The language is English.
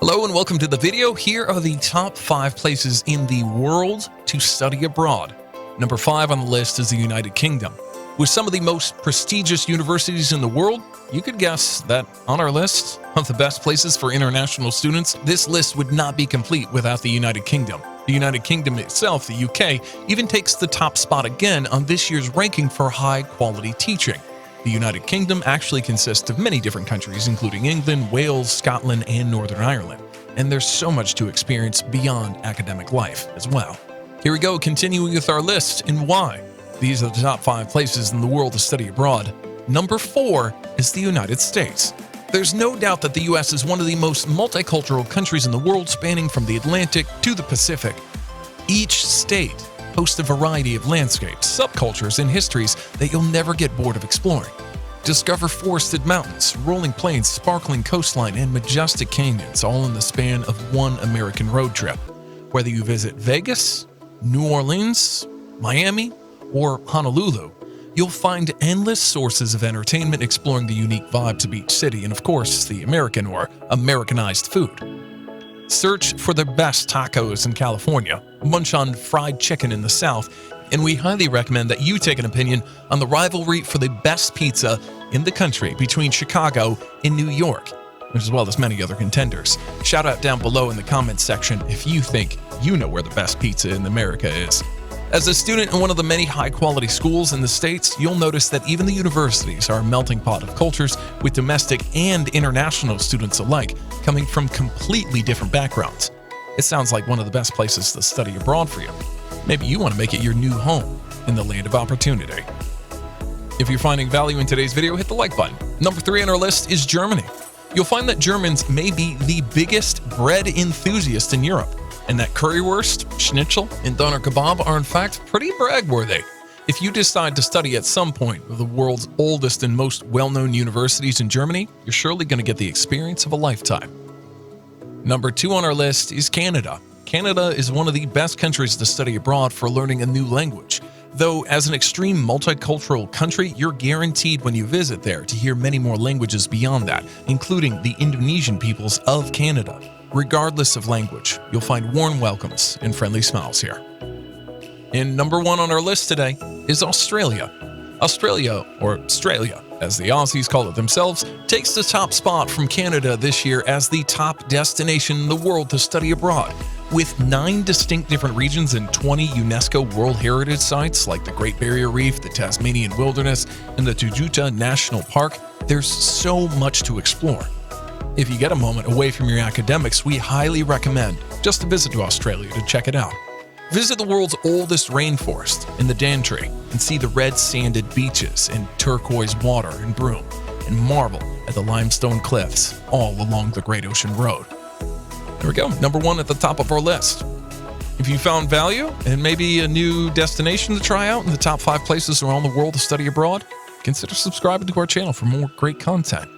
Hello and welcome to the video. Here are the top 5 places in the world to study abroad. Number 5 on the list is the United Kingdom. With some of the most prestigious universities in the world, you could guess that on our list of the best places for international students, this list would not be complete without the United Kingdom. The United Kingdom itself, the UK, even takes the top spot again on this year's ranking for high-quality teaching. The United Kingdom actually consists of many different countries, including England, Wales, Scotland, and Northern Ireland. And there's so much to experience beyond academic life as well. Here we go, continuing with our list and why. These are the top 5 places in the world to study abroad. Number 4 is the United States. There's no doubt that the US is one of the most multicultural countries in the world, spanning from the Atlantic to the Pacific. Each state hosts a variety of landscapes, subcultures, and histories that you'll never get bored of exploring. Discover forested mountains, rolling plains, sparkling coastline, and majestic canyons, all in the span of one American road trip. Whether you visit Vegas, New Orleans, Miami, or Honolulu, you'll find endless sources of entertainment exploring the unique vibes of each city and, of course, the American or Americanized food. Search for the best tacos in California, munch on fried chicken in the South, and we highly recommend that you take an opinion on the rivalry for the best pizza in the country between Chicago and New York, as well as many other contenders. Shout out down below in the comments section if you think you know where the best pizza in America is. As a student in one of the many high-quality schools in the States, you'll notice that even the universities are a melting pot of cultures, with domestic and international students alike coming from completely different backgrounds. It sounds like one of the best places to study abroad for you. Maybe you want to make it your new home in the land of opportunity. If you're finding value in today's video, hit the like button. Number 3 on our list is Germany. You'll find that Germans may be the biggest bread enthusiast in Europe, and that currywurst, schnitzel, and doner kebab are in fact pretty brag-worthy. If you decide to study at some point of the world's oldest and most well-known universities in Germany, you're surely going to get the experience of a lifetime. Number 2 on our list is Canada. Canada is one of the best countries to study abroad for learning a new language. Though, as an extreme multicultural country, you're guaranteed when you visit there to hear many more languages beyond that, including the Indonesian peoples of Canada. Regardless of language, you'll find warm welcomes and friendly smiles here. And number 1 on our list today is Australia. Australia, or Australia, as the Aussies call it themselves, takes the top spot from Canada this year as the top destination in the world to study abroad. With 9 distinct different regions and 20 UNESCO World Heritage Sites like the Great Barrier Reef, the Tasmanian Wilderness, and the Tujuta National Park, there's so much to explore. If you get a moment away from your academics, we highly recommend just a visit to Australia to check it out. Visit the world's oldest rainforest in the Daintree and see the red sanded beaches and turquoise water in Broome, and marvel at the limestone cliffs all along the Great Ocean Road. There we go, number 1 at the top of our list. If you found value and maybe a new destination to try out in the top 5 places around the world to study abroad, consider subscribing to our channel for more great content.